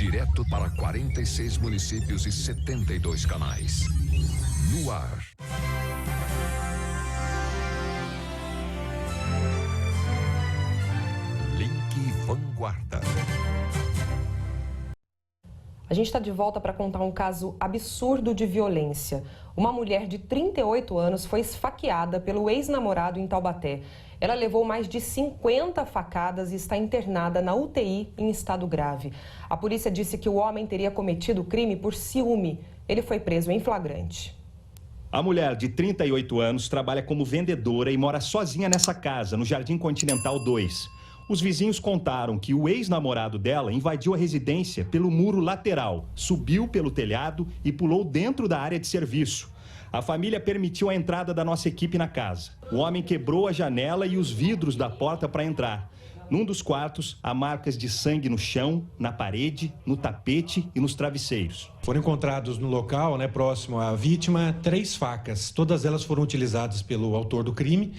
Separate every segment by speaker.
Speaker 1: Direto para 46 municípios e 72 canais. No ar. Link Vanguarda.
Speaker 2: A gente está de volta para contar um caso absurdo de violência. Uma mulher de 38 anos foi esfaqueada pelo ex-namorado em Taubaté. Ela levou mais de 50 facadas e está internada na UTI em estado grave. A polícia disse que o homem teria cometido o crime por ciúme. Ele foi preso em flagrante.
Speaker 3: A mulher de 38 anos trabalha como vendedora e mora sozinha nessa casa, no Jardim Continental 2. Os vizinhos contaram que o ex-namorado dela invadiu a residência pelo muro lateral, subiu pelo telhado e pulou dentro da área de serviço. A família permitiu a entrada da nossa equipe na casa. O homem quebrou a janela e os vidros da porta para entrar. Num dos quartos, há marcas de sangue no chão, na parede, no tapete e nos travesseiros.
Speaker 4: Foram encontrados no local, próximo à vítima, 3 facas. Todas elas foram utilizadas pelo autor do crime.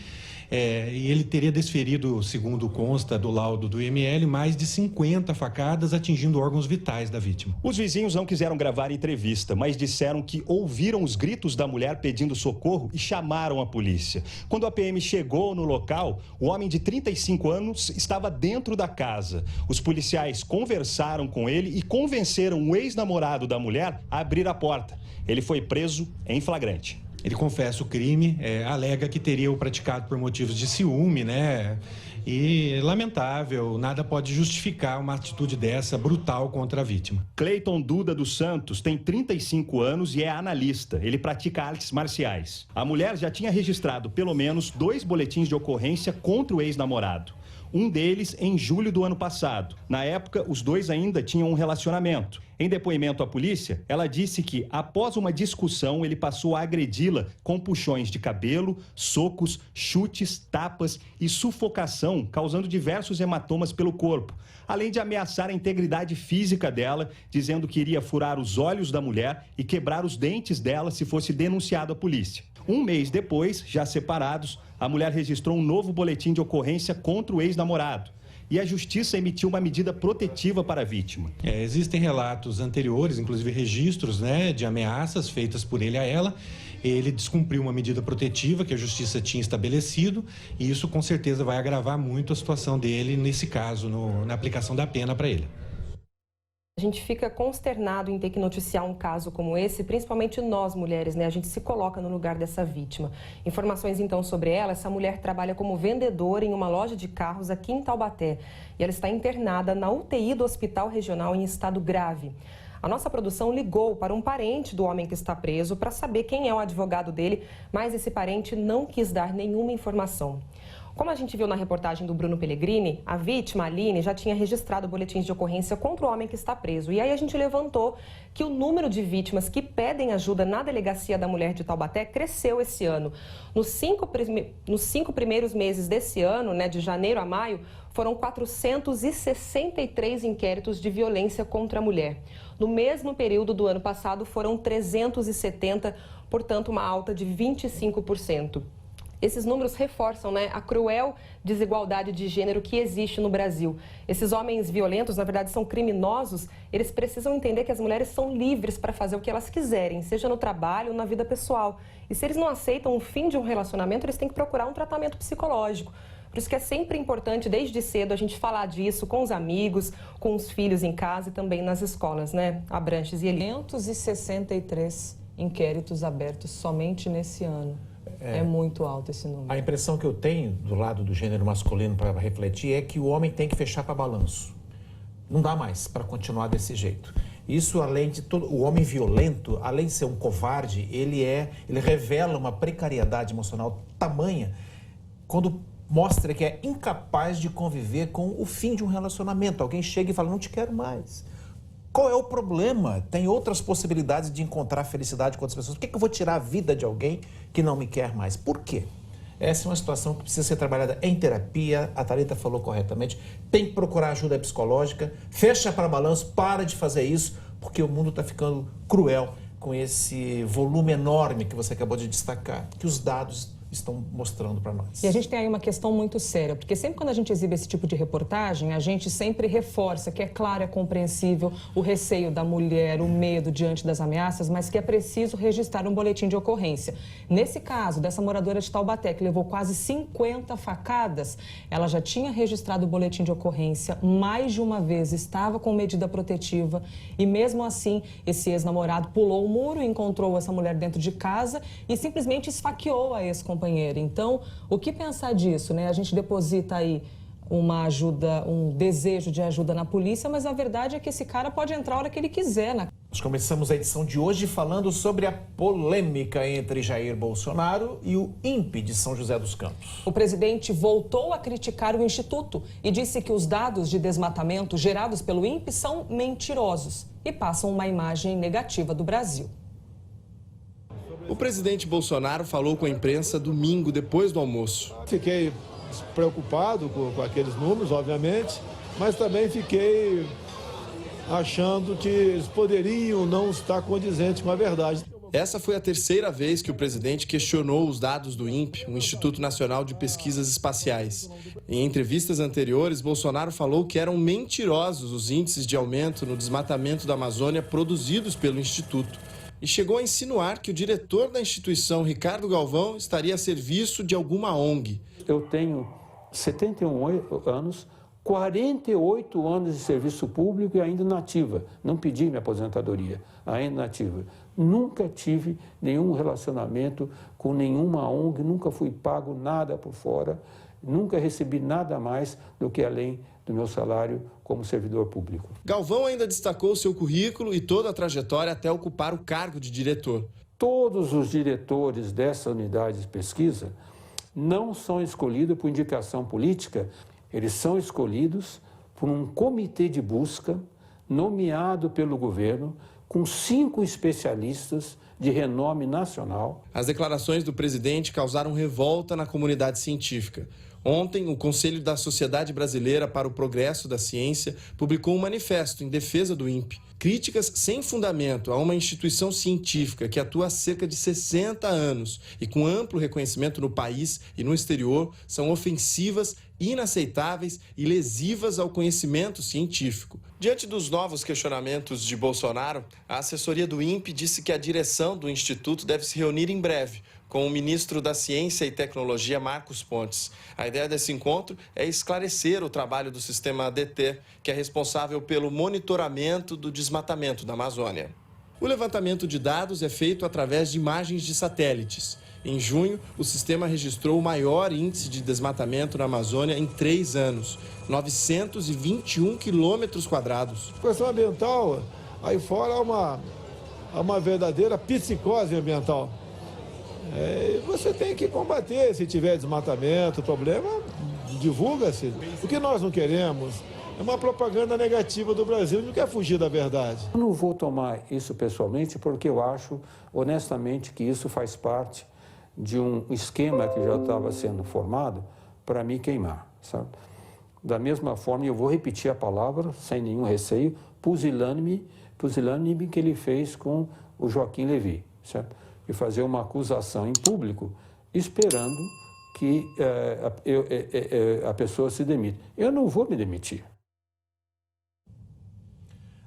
Speaker 4: E ele teria desferido, segundo consta do laudo do IML, mais de 50 facadas atingindo órgãos vitais da vítima.
Speaker 3: Os vizinhos não quiseram gravar entrevista, mas disseram que ouviram os gritos da mulher pedindo socorro e chamaram a polícia. Quando a PM chegou no local, o homem de 35 anos estava dentro da casa. Os policiais conversaram com ele e convenceram o ex-namorado da mulher a abrir a porta. Ele foi preso em flagrante.
Speaker 4: Ele confessa o crime, alega que teria o praticado por motivos de ciúme, E lamentável, nada pode justificar uma atitude dessa brutal contra a vítima.
Speaker 3: Cleiton Duda dos Santos tem 35 anos e é analista. Ele pratica artes marciais. A mulher já tinha registrado pelo menos 2 boletins de ocorrência contra o ex-namorado. Um deles em julho do ano passado. Na época, os dois ainda tinham um relacionamento. Em depoimento à polícia, ela disse que, após uma discussão, ele passou a agredi-la com puxões de cabelo, socos, chutes, tapas e sufocação, causando diversos hematomas pelo corpo, além de ameaçar a integridade física dela, dizendo que iria furar os olhos da mulher e quebrar os dentes dela se fosse denunciado à polícia. Um mês depois, já separados, a mulher registrou um novo boletim de ocorrência contra o ex-namorado. E a justiça emitiu uma medida protetiva para a vítima.
Speaker 4: Existem relatos anteriores, inclusive registros, de ameaças feitas por ele a ela. Ele descumpriu uma medida protetiva que a justiça tinha estabelecido e isso com certeza vai agravar muito a situação dele nesse caso, na aplicação da pena para ele.
Speaker 2: A gente fica consternado em ter que noticiar um caso como esse, principalmente nós mulheres, A gente se coloca no lugar dessa vítima. Informações então sobre ela: essa mulher trabalha como vendedora em uma loja de carros aqui em Taubaté e ela está internada na UTI do Hospital Regional em estado grave. A nossa produção ligou para um parente do homem que está preso para saber quem é o advogado dele, mas esse parente não quis dar nenhuma informação. Como a gente viu na reportagem do Bruno Pellegrini, a vítima, Aline, já tinha registrado boletins de ocorrência contra o homem que está preso. E aí a gente levantou que o número de vítimas que pedem ajuda na Delegacia da Mulher de Taubaté cresceu esse ano. Nos 5 primeiros meses desse ano, de janeiro a maio, foram 463 inquéritos de violência contra a mulher. No mesmo período do ano passado, foram 370, portanto, uma alta de 25%. Esses números reforçam a cruel desigualdade de gênero que existe no Brasil. Esses homens violentos, na verdade, são criminosos. Eles precisam entender que as mulheres são livres para fazer o que elas quiserem, seja no trabalho ou na vida pessoal. E se eles não aceitam o fim de um relacionamento, eles têm que procurar um tratamento psicológico. Por isso que é sempre importante, desde cedo, a gente falar disso com os amigos, com os filhos em casa e também nas escolas, Abranches e Eli.
Speaker 5: 563 inquéritos abertos somente nesse ano. É muito alto esse número.
Speaker 6: A impressão que eu tenho do lado do gênero masculino para refletir é que o homem tem que fechar para balanço. Não dá mais para continuar desse jeito. Isso, além de todo, o homem violento, além de ser um covarde, ele revela uma precariedade emocional tamanha quando mostra que é incapaz de conviver com o fim de um relacionamento. Alguém chega e fala, não te quero mais. Qual é o problema? Tem outras possibilidades de encontrar felicidade com outras pessoas. Por que eu vou tirar a vida de alguém que não me quer mais? Por quê? Essa é uma situação que precisa ser trabalhada em terapia. A Thalita falou corretamente. Tem que procurar ajuda psicológica. Fecha para balanço, para de fazer isso, porque o mundo está ficando cruel com esse volume enorme que você acabou de destacar, que os dados estão mostrando para nós.
Speaker 5: E a gente tem aí uma questão muito séria, porque sempre quando a gente exibe esse tipo de reportagem, a gente sempre reforça que é claro, é compreensível o receio da mulher, o medo diante das ameaças, mas que é preciso registrar um boletim de ocorrência. Nesse caso, dessa moradora de Taubaté, que levou quase 50 facadas, ela já tinha registrado o boletim de ocorrência, mais de uma vez estava com medida protetiva e mesmo assim esse ex-namorado pulou o muro, encontrou essa mulher dentro de casa e simplesmente esfaqueou a ex-companheira. Então, o que pensar disso, né? A gente deposita aí uma ajuda, um desejo de ajuda na polícia, mas a verdade é que esse cara pode entrar a hora que ele quiser, né?
Speaker 6: Nós começamos a edição de hoje falando sobre a polêmica entre Jair Bolsonaro e o INPE de São José dos Campos.
Speaker 5: O presidente voltou a criticar o Instituto e disse que os dados de desmatamento gerados pelo INPE são mentirosos e passam uma imagem negativa do Brasil.
Speaker 7: O presidente Bolsonaro falou com a imprensa domingo, depois do almoço.
Speaker 8: Fiquei preocupado com aqueles números, obviamente, mas também fiquei achando que eles poderiam não estar condizentes com a verdade.
Speaker 7: Essa foi a terceira vez que o presidente questionou os dados do INPE, o Instituto Nacional de Pesquisas Espaciais. Em entrevistas anteriores, Bolsonaro falou que eram mentirosos os índices de aumento no desmatamento da Amazônia produzidos pelo Instituto. E chegou a insinuar que o diretor da instituição, Ricardo Galvão, estaria a serviço de alguma ONG.
Speaker 9: Eu tenho 71 anos, 48 anos de serviço público e ainda nativa. Não pedi minha aposentadoria, ainda nativa. Nunca tive nenhum relacionamento com nenhuma ONG, nunca fui pago nada por fora, nunca recebi nada mais do que além do meu salário como servidor público.
Speaker 7: Galvão ainda destacou seu currículo e toda a trajetória até ocupar o cargo de diretor.
Speaker 9: Todos os diretores dessa unidade de pesquisa não são escolhidos por indicação política, eles são escolhidos por um comitê de busca nomeado pelo governo com 5 especialistas de renome nacional.
Speaker 7: As declarações do presidente causaram revolta na comunidade científica. Ontem, o Conselho da Sociedade Brasileira para o Progresso da Ciência publicou um manifesto em defesa do INPE. Críticas sem fundamento a uma instituição científica que atua há cerca de 60 anos e com amplo reconhecimento no país e no exterior são ofensivas, inaceitáveis e lesivas ao conhecimento científico. Diante dos novos questionamentos de Bolsonaro, a assessoria do INPE disse que a direção do Instituto deve se reunir em breve com o ministro da Ciência e Tecnologia, Marcos Pontes. A ideia desse encontro é esclarecer o trabalho do sistema DT, que é responsável pelo monitoramento do desmatamento da Amazônia. O levantamento de dados é feito através de imagens de satélites. Em junho, o sistema registrou o maior índice de desmatamento na Amazônia em 3 anos, 921 quilômetros quadrados.
Speaker 8: A questão ambiental, aí fora há uma verdadeira psicose ambiental. Você tem que combater se tiver desmatamento, problema, divulga-se. O que nós não queremos é uma propaganda negativa do Brasil, a gente não quer fugir da verdade.
Speaker 9: Eu não vou tomar isso pessoalmente porque eu acho, honestamente, que isso faz parte de um esquema que já estava sendo formado para me queimar, sabe? Da mesma forma, eu vou repetir a palavra, sem nenhum receio, pusilânime que ele fez com o Joaquim Levy, certo? E fazer uma acusação em público, esperando que a pessoa se demita. Eu não vou me demitir.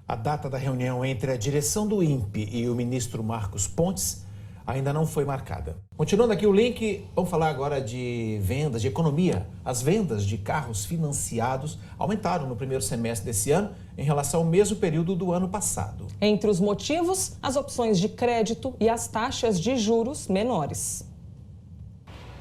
Speaker 6: A data da reunião entre a direção do INPE e o ministro Marcos Pontes ainda não foi marcada. Continuando aqui o link, vamos falar agora de vendas, de economia. As vendas de carros financiados aumentaram no primeiro semestre desse ano em relação ao mesmo período do ano passado.
Speaker 5: Entre os motivos, as opções de crédito e as taxas de juros menores.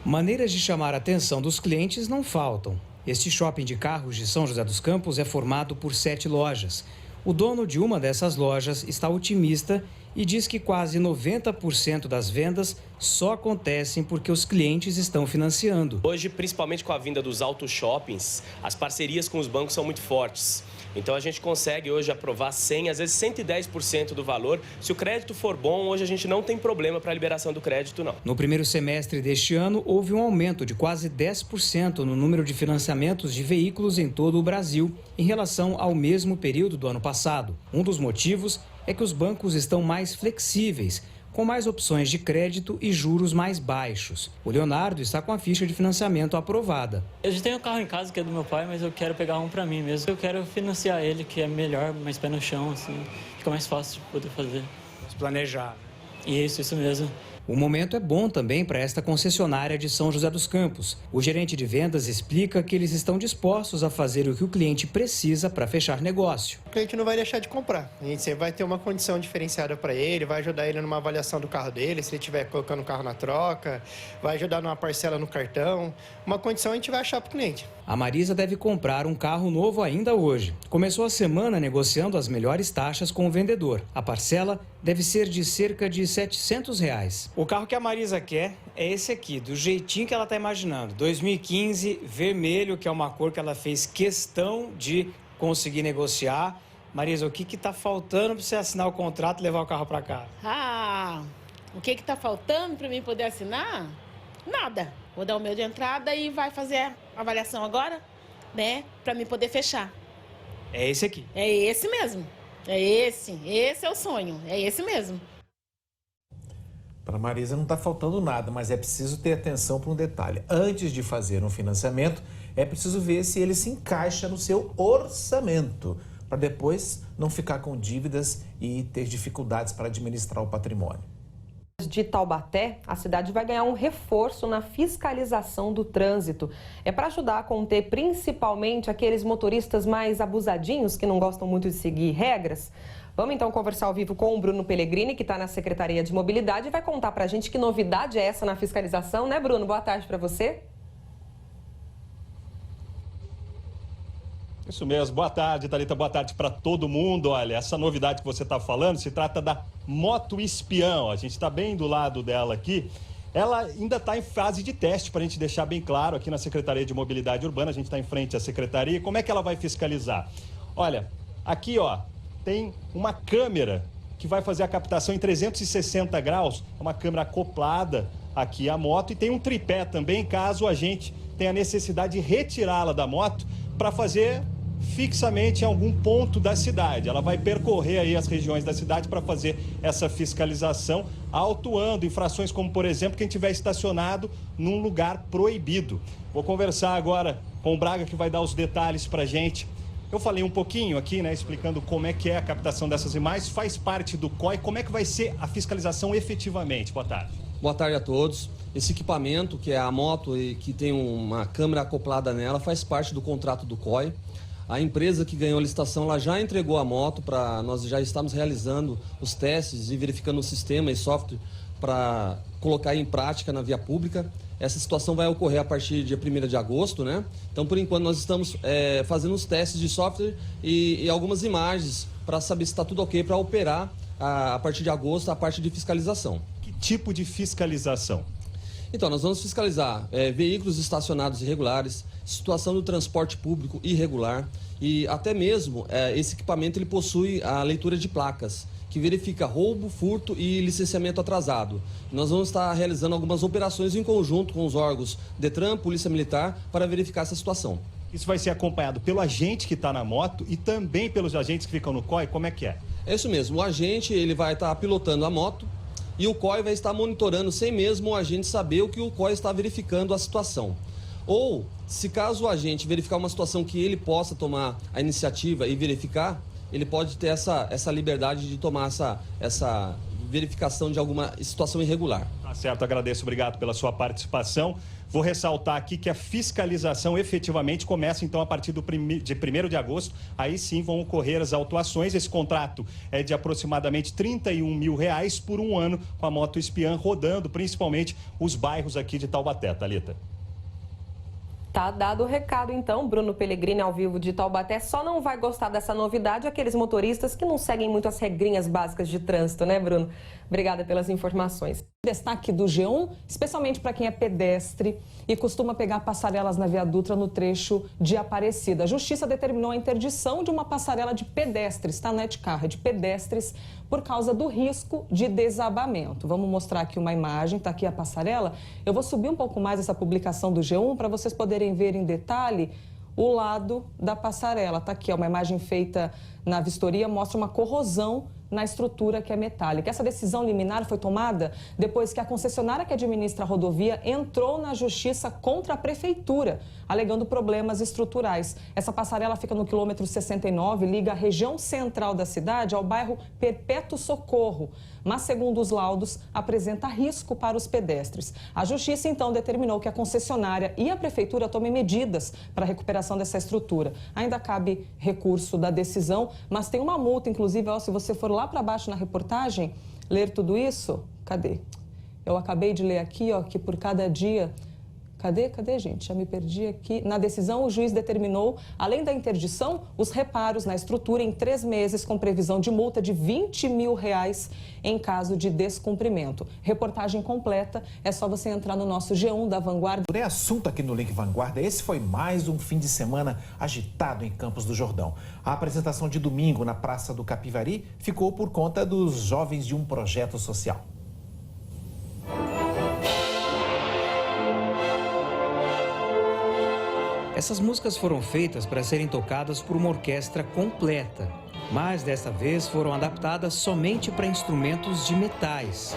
Speaker 10: Maneiras de chamar a atenção dos clientes não faltam. Este shopping de carros de São José dos Campos é formado por 7 lojas. O dono de uma dessas lojas está otimista e diz que quase 90% das vendas só acontecem porque os clientes estão financiando.
Speaker 11: Hoje, principalmente com a vinda dos auto shoppings, as parcerias com os bancos são muito fortes. Então a gente consegue hoje aprovar 100, às vezes 110% do valor. Se o crédito for bom, hoje a gente não tem problema para a liberação do crédito, não.
Speaker 10: No primeiro semestre deste ano, houve um aumento de quase 10% no número de financiamentos de veículos em todo o Brasil, em relação ao mesmo período do ano passado. Um dos motivos é que os bancos estão mais flexíveis, com mais opções de crédito e juros mais baixos. O Leonardo está com a ficha de financiamento aprovada.
Speaker 12: Eu já tenho um carro em casa que é do meu pai, mas eu quero pegar um para mim mesmo. Eu quero financiar ele, que é melhor, mais pé no chão, assim, fica mais fácil de poder fazer.
Speaker 10: Planejar.
Speaker 12: Isso mesmo.
Speaker 10: O momento é bom também para esta concessionária de São José dos Campos. O gerente de vendas explica que eles estão dispostos a fazer o que o cliente precisa para fechar negócio.
Speaker 13: O cliente não vai deixar de comprar. A gente sempre vai ter uma condição diferenciada para ele, vai ajudar ele numa avaliação do carro dele, se ele estiver colocando o carro na troca, vai ajudar numa parcela no cartão. Uma condição a gente vai achar para o cliente.
Speaker 10: A Marisa deve comprar um carro novo ainda hoje. Começou a semana negociando as melhores taxas com o vendedor. A parcela deve ser de cerca de R$ 700.
Speaker 14: O carro que a Marisa quer é esse aqui, do jeitinho que ela está imaginando. 2015, vermelho, que é uma cor que ela fez questão de conseguir negociar. Marisa, o que está faltando para você assinar o contrato e levar o carro para cá?
Speaker 15: O que está faltando para mim poder assinar? Nada. Vou dar o meu de entrada e vai fazer a avaliação agora, né? Para mim poder fechar.
Speaker 14: É esse aqui.
Speaker 15: É esse mesmo. É esse. Esse é o sonho. É esse mesmo.
Speaker 6: Para a Marisa não está faltando nada, mas é preciso ter atenção para um detalhe. Antes de fazer um financiamento, é preciso ver se ele se encaixa no seu orçamento, para depois não ficar com dívidas e ter dificuldades para administrar o patrimônio.
Speaker 2: De Taubaté, a cidade vai ganhar um reforço na fiscalização do trânsito. É para ajudar a conter principalmente aqueles motoristas mais abusadinhos que não gostam muito de seguir regras. Vamos então conversar ao vivo com o Bruno Pellegrini, que está na Secretaria de Mobilidade e vai contar para a gente que novidade é essa na fiscalização, né, Bruno? Boa tarde para você.
Speaker 3: Isso mesmo. Boa tarde, Thalita. Boa tarde para todo mundo. Olha, essa novidade que você está falando se trata da Moto Espião. A gente está bem do lado dela aqui. Ela ainda está em fase de teste, para a gente deixar bem claro aqui na Secretaria de Mobilidade Urbana. A gente está em frente à Secretaria. Como é que ela vai fiscalizar? Olha, aqui, ó, tem uma câmera que vai fazer a captação em 360 graus. É uma câmera acoplada aqui à moto e tem um tripé também, caso a gente tenha necessidade de retirá-la da moto para fazer fixamente em algum ponto da cidade. Ela vai percorrer aí as regiões da cidade para fazer essa fiscalização, autuando infrações como, por exemplo, quem estiver estacionado num lugar proibido. Vou conversar agora com o Braga, que vai dar os detalhes para a gente. Eu falei um pouquinho aqui, né, explicando como é que é a captação dessas imagens, faz parte do COI, como é que vai ser a fiscalização efetivamente? Boa tarde.
Speaker 16: Boa tarde a todos. Esse equipamento, que é a moto e que tem uma câmera acoplada nela, faz parte do contrato do COI. A empresa que ganhou a licitação, ela já entregou a moto para nós já estamos realizando os testes e verificando o sistema e software para colocar em prática na via pública. Essa situação vai ocorrer a partir de 1º de agosto, né? Então, por enquanto, nós estamos fazendo os testes de software e algumas imagens para saber se está tudo ok para operar a partir de agosto a parte de fiscalização.
Speaker 3: Que tipo de fiscalização?
Speaker 16: Então, nós vamos fiscalizar veículos estacionados irregulares, situação do transporte público irregular e até mesmo esse equipamento ele possui a leitura de placas, que verifica roubo, furto e licenciamento atrasado. Nós vamos estar realizando algumas operações em conjunto com os órgãos Detran, Polícia Militar, para verificar essa situação.
Speaker 3: Isso vai ser acompanhado pelo agente que está na moto e também pelos agentes que ficam no COI? Como é que é?
Speaker 16: É isso mesmo. O agente ele vai estar pilotando a moto e o COI vai estar monitorando sem mesmo o agente saber o que o COI está verificando a situação. Ou, se caso o agente verificar uma situação que ele possa tomar a iniciativa e verificar, ele pode ter essa liberdade de tomar essa verificação de alguma situação irregular.
Speaker 3: Tá certo, agradeço, obrigado pela sua participação. Vou ressaltar aqui que a fiscalização efetivamente começa então a partir de 1º de agosto. Aí sim vão ocorrer as autuações. Esse contrato é de aproximadamente R$31 mil por um ano, com a Moto Espião rodando principalmente os bairros aqui de Taubaté, Thalita.
Speaker 2: Tá dado o recado, então. Bruno Pellegrini, ao vivo de Taubaté. Só não vai gostar dessa novidade aqueles motoristas que não seguem muito as regrinhas básicas de trânsito, né, Bruno? Obrigada pelas informações.
Speaker 5: Destaque do G1, especialmente para quem é pedestre e costuma pegar passarelas na Via Dutra no trecho de Aparecida. A Justiça determinou a interdição de uma passarela de pedestres, tá? Não é de carro, é de pedestres, por causa do risco de desabamento. Vamos mostrar aqui uma imagem, tá aqui a passarela. Eu vou subir um pouco mais essa publicação do G1 para vocês poderem ver em detalhe o lado da passarela. Tá aqui, ó, uma imagem feita na vistoria, mostra uma corrosão na estrutura que é metálica. Essa decisão liminar foi tomada depois que a concessionária que administra a rodovia entrou na justiça contra a prefeitura, alegando problemas estruturais. Essa passarela fica no quilômetro 69, liga a região central da cidade ao bairro Perpétuo Socorro, mas, segundo os laudos, apresenta risco para os pedestres. A justiça, então, determinou que a concessionária e a prefeitura tomem medidas para a recuperação dessa estrutura. Ainda cabe recurso da decisão, mas tem uma multa, inclusive, se você for lá para baixo na reportagem, ler tudo isso, cadê? Eu acabei de ler aqui, que por cada dia... Cadê, gente? Já me perdi aqui. Na decisão, o juiz determinou, além da interdição, os reparos na estrutura em 3 meses, com previsão de multa de R$20 mil em caso de descumprimento. Reportagem completa, é só você entrar no nosso G1 da Vanguarda.
Speaker 6: É assunto aqui no Link Vanguarda. Esse foi mais um fim de semana agitado em Campos do Jordão. A apresentação de domingo na Praça do Capivari ficou por conta dos jovens de um projeto social.
Speaker 10: Essas músicas foram feitas para serem tocadas por uma orquestra completa, mas desta vez foram adaptadas somente para instrumentos de metais.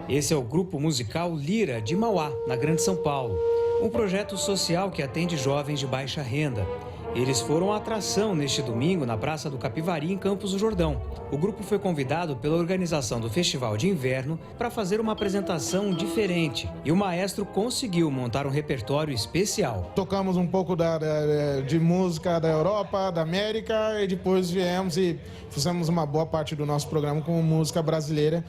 Speaker 10: Esse é o grupo musical Lira, de Mauá, na Grande São Paulo. Um projeto social que atende jovens de baixa renda. Eles foram a atração neste domingo na Praça do Capivari, em Campos do Jordão. O grupo foi convidado pela organização do Festival de Inverno para fazer uma apresentação diferente. E o maestro conseguiu montar um repertório especial.
Speaker 17: Tocamos um pouco de música da Europa, da América, e depois viemos e fizemos uma boa parte do nosso programa com música brasileira,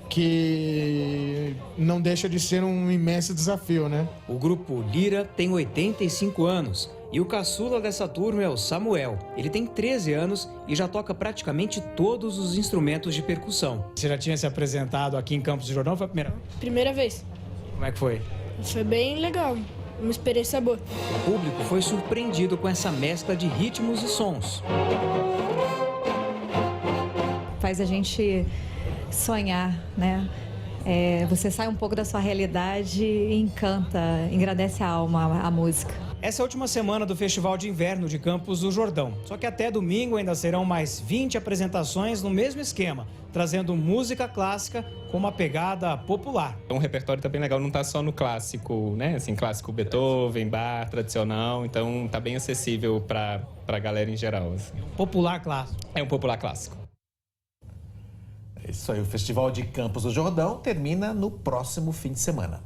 Speaker 17: que não deixa de ser um imenso desafio, né?
Speaker 10: O grupo Lira tem 85 anos. E o caçula dessa turma é o Samuel. Ele tem 13 anos e já toca praticamente todos os instrumentos de percussão.
Speaker 14: Você já tinha se apresentado aqui em Campos do Jordão ou foi a primeira?
Speaker 18: Primeira vez.
Speaker 14: Como é que foi?
Speaker 18: Foi bem legal, uma experiência boa.
Speaker 10: O público foi surpreendido com essa mescla de ritmos e sons.
Speaker 19: Faz a gente sonhar, né? Você sai um pouco da sua realidade e encanta, engrandece a alma, a música.
Speaker 14: Essa é a última semana do Festival de Inverno de Campos do Jordão. Só que até domingo ainda serão mais 20 apresentações no mesmo esquema, trazendo música clássica com uma pegada popular.
Speaker 20: O repertório tá bem legal, não tá só no clássico, né? Assim, clássico Beethoven, Bach, tradicional, então tá bem acessível pra galera em geral. Assim.
Speaker 14: Popular clássico.
Speaker 20: É um popular clássico.
Speaker 6: É isso aí, o Festival de Campos do Jordão termina no próximo fim de semana.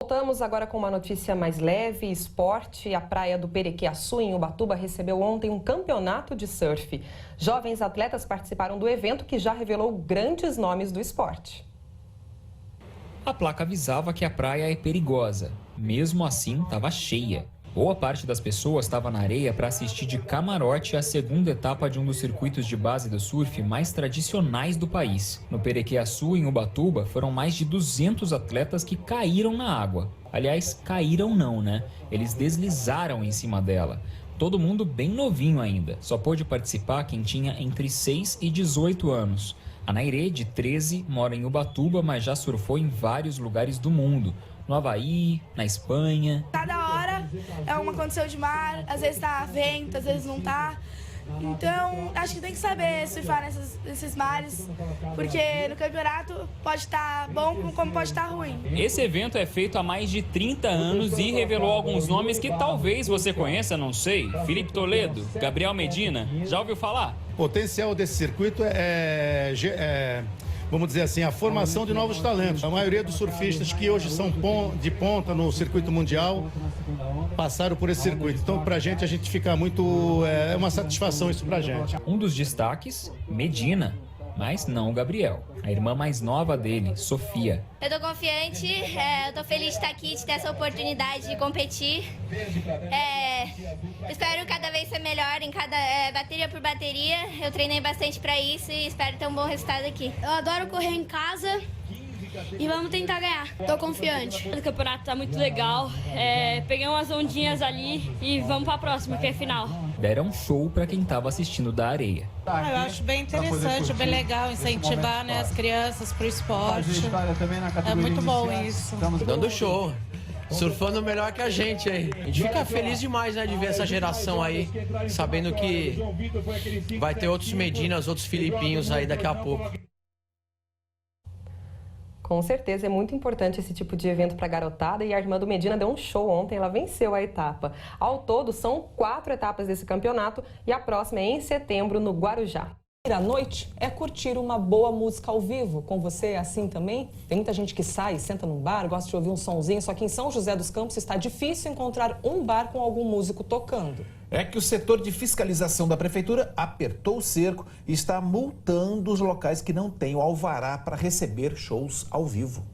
Speaker 2: Voltamos agora com uma notícia mais leve, esporte. A praia do Perequiaçu, em Ubatuba, recebeu ontem um campeonato de surf. Jovens atletas participaram do evento, que já revelou grandes nomes do esporte.
Speaker 21: A placa avisava que a praia é perigosa. Mesmo assim, estava cheia. Boa parte das pessoas estava na areia para assistir de camarote a segunda etapa de um dos circuitos de base do surf mais tradicionais do país. No Perequiaçu, em Ubatuba, foram mais de 200 atletas que caíram na água. Aliás, caíram não, né? Eles deslizaram em cima dela. Todo mundo bem novinho ainda. Só pôde participar quem tinha entre 6 e 18 anos. A Nairê, de 13, mora em Ubatuba, mas já surfou em vários lugares do mundo. No Havaí, na Espanha.
Speaker 22: Cada hora é uma condição de mar, às vezes tá vento, às vezes não tá. Então, acho que tem que saber surfar nesses mares, porque no campeonato pode estar bom como pode estar ruim.
Speaker 21: Esse evento é feito há mais de 30 anos e revelou alguns nomes que talvez você conheça, não sei. Felipe Toledo, Gabriel Medina, já ouviu falar?
Speaker 23: O potencial desse circuito vamos dizer assim, a formação de novos talentos. A maioria dos surfistas que hoje são de ponta no circuito mundial passaram por esse circuito. Então, pra gente, a gente fica muito... É uma satisfação isso pra gente.
Speaker 21: Um dos destaques, Medina, mas não o Gabriel. A irmã mais nova dele, Sofia.
Speaker 24: Eu tô confiante, eu tô feliz de estar aqui, de ter essa oportunidade de competir. Espero cada vez ser melhor em cada bateria por bateria. Eu treinei bastante pra isso e espero ter um bom resultado aqui.
Speaker 22: Eu adoro correr em casa e vamos tentar ganhar. Tô confiante.
Speaker 25: O campeonato tá muito legal. Peguei umas ondinhas ali e vamos pra próxima, que é final.
Speaker 21: Deram show pra quem tava assistindo da areia.
Speaker 26: Eu acho bem interessante, bem legal incentivar, né, as crianças pro esporte. É muito bom isso.
Speaker 27: Dando show.
Speaker 1: surfando melhor que a gente aí. A gente fica feliz demais, né, de ver essa geração aí, sabendo que vai ter outros Medinas, outros Filipinhos aí daqui a pouco.
Speaker 2: Com certeza, é muito importante esse tipo de evento para a garotada e a irmã do Medina deu um show ontem, ela venceu a etapa. Ao todo, são 4 etapas desse campeonato e a próxima é em setembro, no Guarujá.
Speaker 5: A noite é curtir uma boa música ao vivo. Com você é assim também? Tem muita gente que sai, senta num bar, gosta de ouvir um sonzinho, só que em São José dos Campos está difícil encontrar um bar com algum músico tocando.
Speaker 6: É que o setor de fiscalização da prefeitura apertou o cerco e está multando os locais que não têm o alvará para receber shows ao vivo.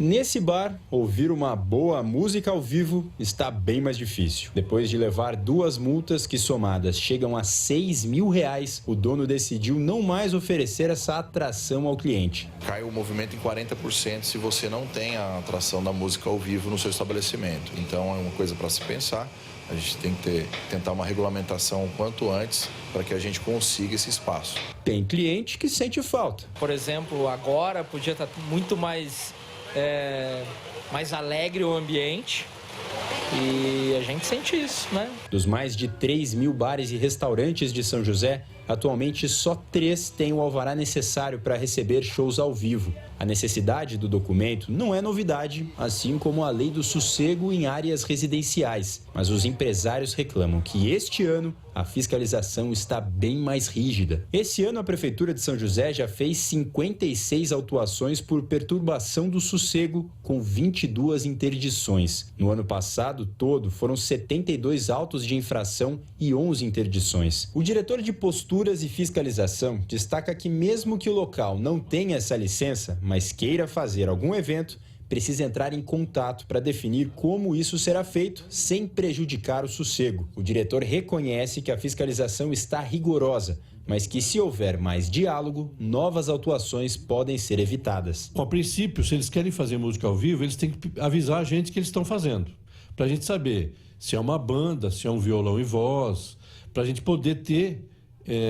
Speaker 4: Nesse bar, ouvir uma boa música ao vivo está bem mais difícil. Depois de levar 2 multas que somadas chegam a R$6 mil, o dono decidiu não mais oferecer essa atração ao cliente.
Speaker 7: Cai o movimento em 40% se você não tem a atração da música ao vivo no seu estabelecimento. Então é uma coisa para se pensar. A gente tem que tentar uma regulamentação o quanto antes para que a gente consiga esse espaço.
Speaker 4: Tem cliente que sente falta.
Speaker 1: Por exemplo, agora podia estar muito mais alegre o ambiente e a gente sente isso, né?
Speaker 4: Dos mais de 3 mil bares e restaurantes de São José, atualmente só 3 têm o alvará necessário para receber shows ao vivo. A necessidade do documento não é novidade, assim como a lei do sossego em áreas residenciais. Mas os empresários reclamam que este ano a fiscalização está bem mais rígida. Esse ano a Prefeitura de São José já fez 56 autuações por perturbação do sossego, com 22 interdições. No ano passado todo foram 72 autos de infração e 11 interdições. O diretor de Posturas e Fiscalização destaca que mesmo que o local não tenha essa licença, mas queira fazer algum evento, precisa entrar em contato para definir como isso será feito sem prejudicar o sossego. O diretor reconhece que a fiscalização está rigorosa, mas que se houver mais diálogo, novas autuações podem ser evitadas.
Speaker 8: A princípio, se eles querem fazer música ao vivo, eles têm que avisar a gente que eles estão fazendo, para a gente saber se é uma banda, se é um violão e voz, para a gente poder ter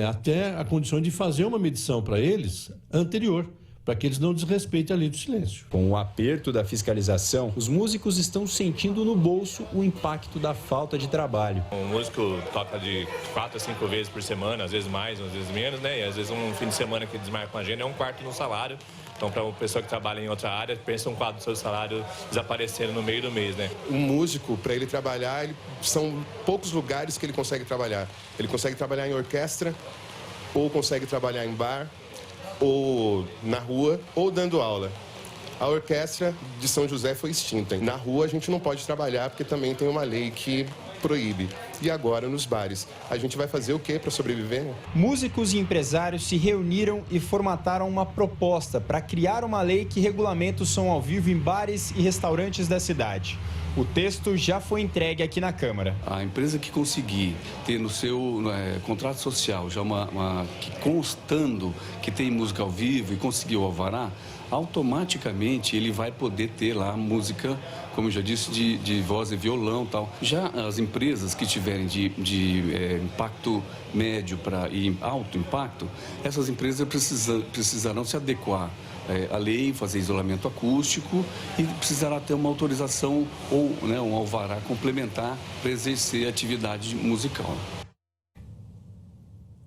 Speaker 8: até a condição de fazer uma medição para eles anterior, para que eles não desrespeitem a lei do silêncio.
Speaker 4: Com o aperto da fiscalização, os músicos estão sentindo no bolso o impacto da falta de trabalho.
Speaker 9: O músico toca de 4 a 5 vezes por semana, às vezes mais, às vezes menos, né? E às vezes um fim de semana que desmarca com a agenda é 1/4 do salário. Então, para uma pessoa que trabalha em outra área, pensa 1/4 do seu salário desaparecendo no meio do mês, né?
Speaker 11: Um músico, para ele trabalhar, são poucos lugares que ele consegue trabalhar. Ele consegue trabalhar em orquestra, ou consegue trabalhar em bar, ou na rua, ou dando aula. A orquestra de São José foi extinta. Na rua a gente não pode trabalhar porque também tem uma lei que proíbe. E agora nos bares. A gente vai fazer o quê para sobreviver?
Speaker 4: Músicos e empresários se reuniram e formataram uma proposta para criar uma lei que regulamenta o som ao vivo em bares e restaurantes da cidade. O texto já foi entregue aqui na Câmara.
Speaker 27: A empresa que conseguir ter no seu contrato social já constando que tem música ao vivo e conseguir o alvará, automaticamente ele vai poder ter lá música, como eu já disse, de voz e violão e tal. Já as empresas que tiverem de impacto médio e alto impacto, essas empresas precisarão se adequar à lei, fazer isolamento acústico e precisará ter uma autorização ou um alvará complementar para exercer atividade musical.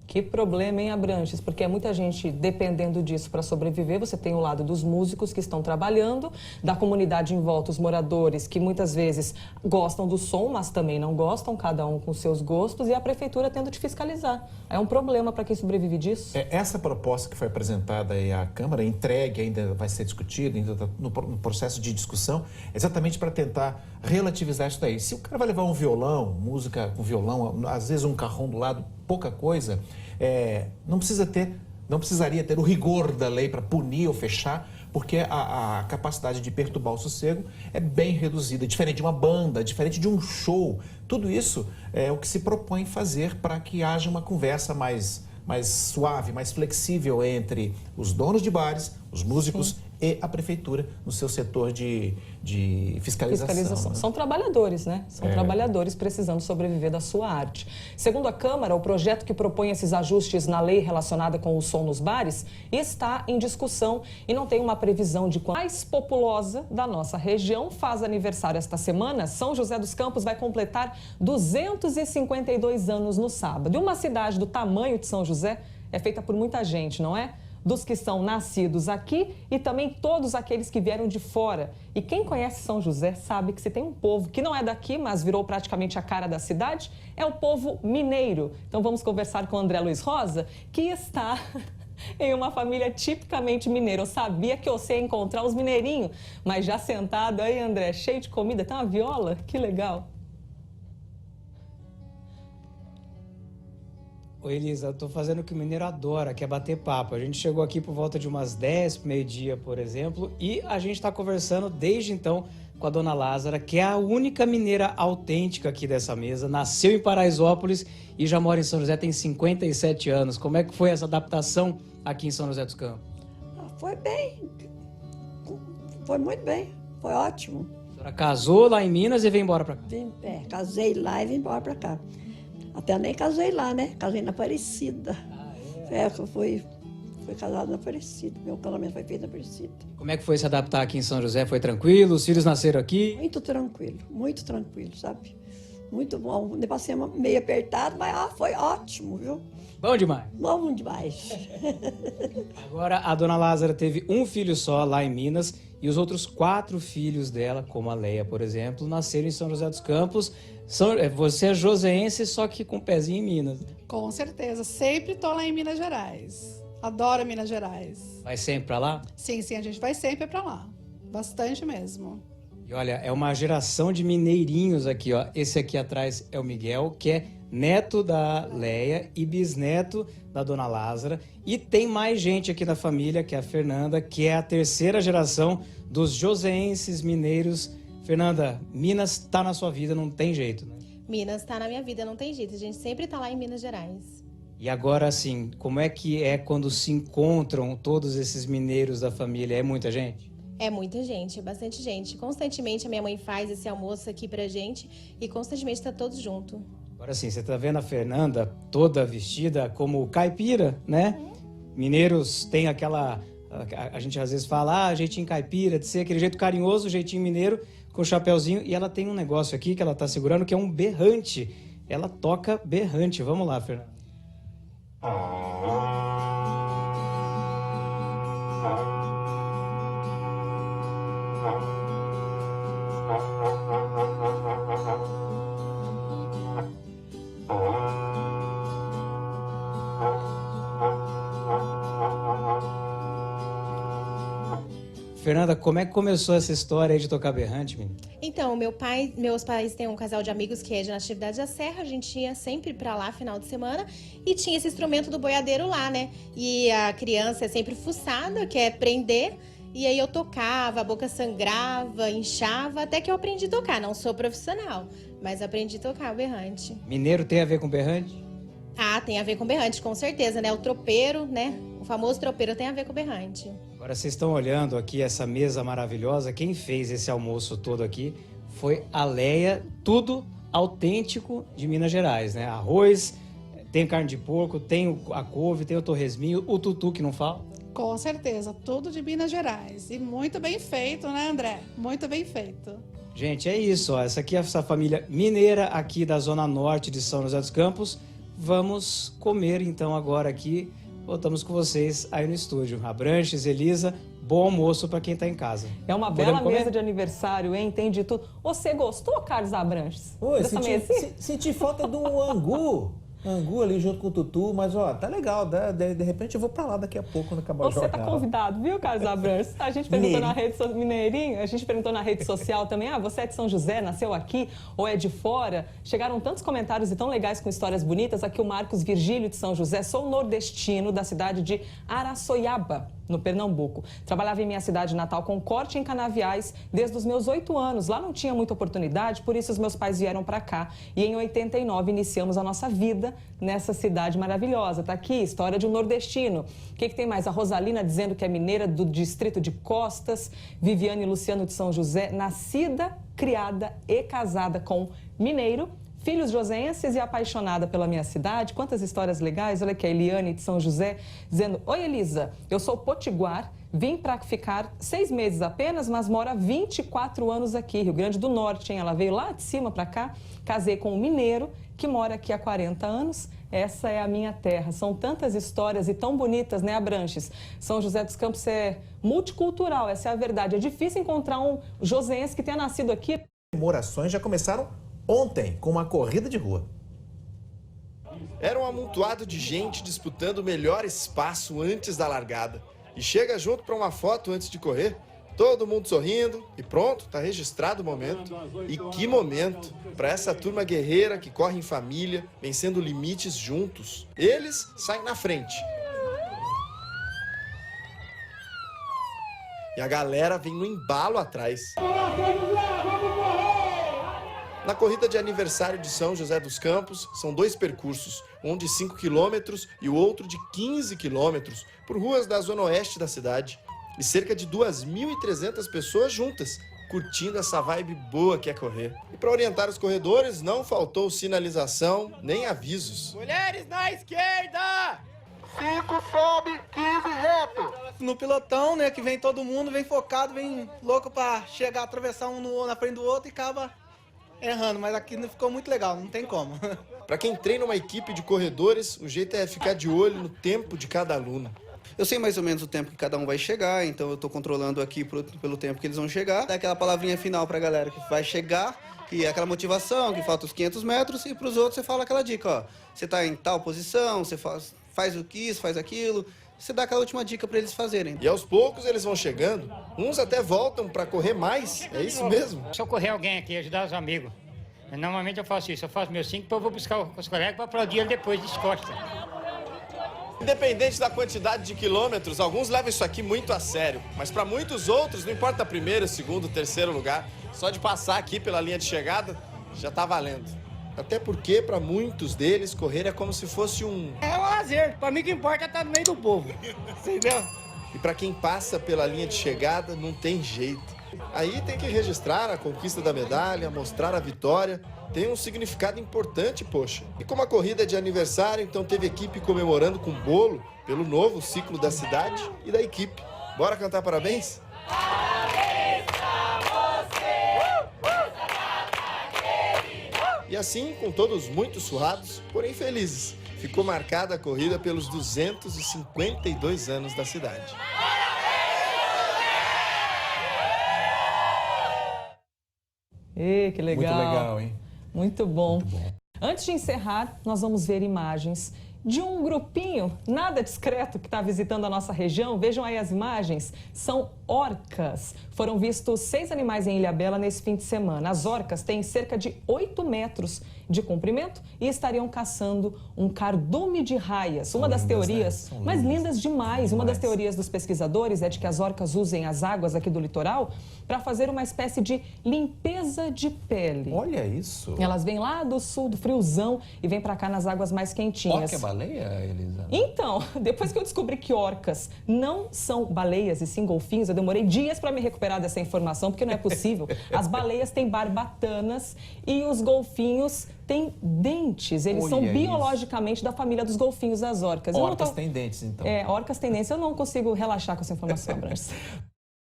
Speaker 5: Que problema, hein, Abranches? Porque é muita gente dependendo disso para sobreviver. Você tem o lado dos músicos que estão trabalhando, da comunidade em volta, os moradores que muitas vezes gostam do som, mas também não gostam, cada um com seus gostos, e a prefeitura tendo de fiscalizar. É um problema para quem sobrevive disso.
Speaker 6: Essa proposta que foi apresentada aí à Câmara, entregue, ainda vai ser discutida, ainda está no processo de discussão, exatamente para tentar relativizar isso daí. Se o cara vai levar um violão, música com violão, às vezes um carrom do lado, pouca coisa, não precisaria ter o rigor da lei para punir ou fechar, porque a capacidade de perturbar o sossego é bem reduzida, diferente de uma banda, diferente de um show. Tudo isso é o que se propõe fazer para que haja uma conversa mais suave, mais flexível entre os donos de bares, os músicos e a prefeitura no seu setor de fiscalização. Né?
Speaker 5: São trabalhadores, né? São trabalhadores precisando sobreviver da sua arte. Segundo a Câmara, o projeto que propõe esses ajustes na lei relacionada com o som nos bares está em discussão e não tem uma previsão de qual. A mais populosa da nossa região faz aniversário esta semana. São José dos Campos vai completar 252 anos no sábado. E uma cidade do tamanho de São José é feita por muita gente, não é? Dos que são nascidos aqui e também todos aqueles que vieram de fora. E quem conhece São José sabe que se tem um povo que não é daqui, mas virou praticamente a cara da cidade, é o povo mineiro. Então vamos conversar com o André Luiz Rosa, que está em uma família tipicamente mineira. Eu sabia que eu ia encontrar os mineirinhos, mas já sentado aí, André, cheio de comida, tem uma viola? Que legal.
Speaker 14: Oi, Elisa, eu tô fazendo o que o mineiro adora, que é bater papo. A gente chegou aqui por volta de umas 10, meio-dia, por exemplo, e a gente está conversando desde então com a dona Lázara, que é a única mineira autêntica aqui dessa mesa. Nasceu em Paraisópolis e já mora em São José, tem 57 anos. Como é que foi essa adaptação aqui em São José dos Campos?
Speaker 3: Foi bem, foi muito bem, foi ótimo.
Speaker 14: A senhora casou lá em Minas e veio embora para cá?
Speaker 3: Casei lá e vim embora para cá. Até nem casei lá, né? Casei na Aparecida. Eu fui casado na Aparecida. Meu casamento foi feito na Aparecida.
Speaker 14: Como é que foi se adaptar aqui em São José? Foi tranquilo? Os filhos nasceram aqui?
Speaker 3: Muito tranquilo, sabe? Muito bom. Passei meio apertado, mas foi ótimo, viu?
Speaker 14: Bom demais.
Speaker 3: Bom demais.
Speaker 14: Agora, a dona Lázara teve um filho só lá em Minas e os outros 4 filhos dela, como a Leia, por exemplo, nasceram em São José dos Campos. Você é joseense, só que com um pezinho em Minas.
Speaker 12: Com certeza. Sempre tô lá em Minas Gerais. Adoro Minas Gerais.
Speaker 14: Vai sempre pra lá?
Speaker 12: Sim, a gente vai sempre pra lá. Bastante mesmo.
Speaker 14: E olha, é uma geração de mineirinhos aqui, ó. Esse aqui atrás é o Miguel, que é neto da Leia e bisneto da dona Lázara. E tem mais gente aqui na família, que é a Fernanda, que é a 3ª geração dos joseenses mineiros. Fernanda, Minas tá na sua vida, não tem jeito, né?
Speaker 13: Minas tá na minha vida, não tem jeito. A gente sempre tá lá em Minas Gerais.
Speaker 14: E agora, assim, como é que é quando se encontram todos esses mineiros da família? É muita gente?
Speaker 13: É muita gente, é bastante gente. Constantemente a minha mãe faz esse almoço aqui pra gente e constantemente tá todos juntos.
Speaker 14: Agora sim, você tá vendo a Fernanda toda vestida como caipira, né? Mineiros têm aquela... A gente às vezes fala, jeitinho caipira, de ser aquele jeito carinhoso, jeitinho mineiro, com o chapéuzinho. E ela tem um negócio aqui que ela tá segurando, que é um berrante. Ela toca berrante. Vamos lá, Fernanda. Fernanda, como é que começou essa história aí de tocar berrante, menina?
Speaker 13: Então, meus pais têm um casal de amigos que é de Natividade da Serra, a gente ia sempre pra lá final de semana e tinha esse instrumento do boiadeiro lá, né? E a criança é sempre fuçada, quer prender, e aí eu tocava, a boca sangrava, inchava, até que eu aprendi a tocar. Não sou profissional, mas aprendi a tocar o berrante.
Speaker 14: Mineiro tem a ver com berrante?
Speaker 13: Ah, tem a ver com berrante, com certeza, né? O tropeiro, né? O famoso tropeiro tem a ver com berrante.
Speaker 14: Agora, vocês estão olhando aqui essa mesa maravilhosa. Quem fez esse almoço todo aqui foi a Leia. Tudo autêntico de Minas Gerais, né? Arroz, tem carne de porco, tem a couve, tem o torresminho, o tutu que não fala.
Speaker 12: Com certeza, tudo de Minas Gerais. E muito bem feito, né, André? Muito bem feito.
Speaker 14: Gente, é isso, ó. Essa aqui é essa família mineira aqui da Zona Norte de São José dos Campos. Vamos comer, então, agora aqui. Voltamos com vocês aí no estúdio. Abranches, Elisa, bom almoço para quem está em casa.
Speaker 5: É uma bela mesa de aniversário, hein? Tem de tudo. Você gostou, Carlos Abranches?
Speaker 6: Oi, senti falta do angu. Angu ali junto com o tutu, mas ó, tá legal, de repente eu vou pra lá daqui a pouco quando acabar o jornal.
Speaker 5: Você tá convidado, viu, Carlos Abranches? A gente perguntou na rede Mineirinho, a gente perguntou na rede social também, você é de São José, nasceu aqui ou é de fora? Chegaram tantos comentários e tão legais com histórias bonitas. Aqui o Marcos Virgílio de São José, sou nordestino da cidade de Araçoiaba, no Pernambuco. Trabalhava em minha cidade natal com corte em canaviais desde os meus 8 anos. Lá não tinha muita oportunidade, por isso os meus pais vieram para cá. E em 89 iniciamos a nossa vida nessa cidade maravilhosa. Tá aqui, história de um nordestino. O que tem mais? A Rosalina dizendo que é mineira do distrito de Costas. Viviane Luciano de São José, nascida, criada e casada com mineiro. Filhos joseenses e apaixonada pela minha cidade. Quantas histórias legais. Olha aqui, a Eliane de São José dizendo: oi, Elisa, eu sou potiguar, vim para ficar 6 meses apenas, mas moro há 24 anos aqui, Rio Grande do Norte, hein? Ela veio lá de cima para cá, casei com um mineiro que mora aqui há 40 anos. Essa é a minha terra. São tantas histórias e tão bonitas, né, Abranches? São José dos Campos é multicultural, essa é a verdade. É difícil encontrar um joseense que tenha nascido aqui.
Speaker 6: Comemorações já começaram ontem, com uma corrida de rua.
Speaker 10: Era um amontoado de gente disputando o melhor espaço antes da largada. E chega junto para uma foto antes de correr, todo mundo sorrindo e pronto, tá registrado o momento. E que momento para essa turma guerreira que corre em família, vencendo limites juntos. Eles saem na frente. E a galera vem no embalo atrás. Na corrida de aniversário de São José dos Campos, são 2 percursos, um de 5 quilômetros e o outro de 15 quilômetros, por ruas da zona oeste da cidade. E cerca de 2.300 pessoas juntas, curtindo essa vibe boa que é correr. E para orientar os corredores, não faltou sinalização nem avisos.
Speaker 15: Mulheres na esquerda! 5 sobe, 15 reto. No pilotão, né, que vem todo mundo, vem focado, vem louco para chegar, atravessar um na frente do outro e acaba errando, mas aqui não ficou muito legal, não tem como.
Speaker 10: Para quem treina uma equipe de corredores, o jeito é ficar de olho no tempo de cada aluno.
Speaker 16: Eu sei mais ou menos o tempo que cada um vai chegar, então eu estou controlando aqui pelo tempo que eles vão chegar. Dá aquela palavrinha final para a galera que vai chegar, que é aquela motivação, que falta os 500 metros, e para os outros você fala aquela dica, ó, você está em tal posição, você faz o que isso, faz aquilo. Você dá aquela última dica para eles fazerem.
Speaker 10: E aos poucos eles vão chegando, uns até voltam para correr mais, é isso mesmo?
Speaker 17: Se eu correr alguém aqui, ajudar os amigos, normalmente eu faço isso, eu faço meus 5, depois eu vou buscar os colegas para aplaudir ele depois de costas.
Speaker 10: Independente da quantidade de quilômetros, alguns levam isso aqui muito a sério, mas para muitos outros, não importa primeiro, segundo, terceiro lugar, só de passar aqui pela linha de chegada, já tá valendo. Até porque, para muitos deles, correr é como se fosse um...
Speaker 15: É um lazer, para mim que importa é estar no meio do povo, entendeu?
Speaker 10: E para quem passa pela linha de chegada, não tem jeito. Aí tem que registrar a conquista da medalha, mostrar a vitória. Tem um significado importante, poxa. E como a corrida é de aniversário, então teve equipe comemorando com bolo pelo novo ciclo da cidade e da equipe. Bora cantar parabéns? Parabéns pra você! E assim, com todos muito suados, porém felizes, ficou marcada a corrida pelos 252 anos da cidade.
Speaker 5: Que legal.
Speaker 6: Muito legal, hein?
Speaker 5: Muito bom. Muito bom. Antes de encerrar, nós vamos ver imagens de um grupinho nada discreto que está visitando a nossa região. Vejam aí as imagens. São orcas. Foram vistos 6 animais em Ilhabela nesse fim de semana. As orcas têm cerca de 8 metros de comprimento e estariam caçando um cardume de raias. Uma das teorias, mas lindas demais. Uma das teorias dos pesquisadores é de que as orcas usem as águas aqui do litoral para fazer uma espécie de limpeza de pele.
Speaker 6: Olha isso!
Speaker 5: Elas vêm lá do sul, do friozão, e vêm para cá nas águas mais quentinhas.
Speaker 6: Orca é baleia, Elisa?
Speaker 5: Então, depois que eu descobri que orcas não são baleias e sim golfinhos, eu demorei dias para me recuperar dessa informação, porque não é possível. As baleias têm barbatanas e os golfinhos têm dentes. Eles são biologicamente da família dos golfinhos das orcas.
Speaker 6: Orcas têm dentes, então.
Speaker 5: Orcas têm dentes. Eu não consigo relaxar com essa informação, Branches.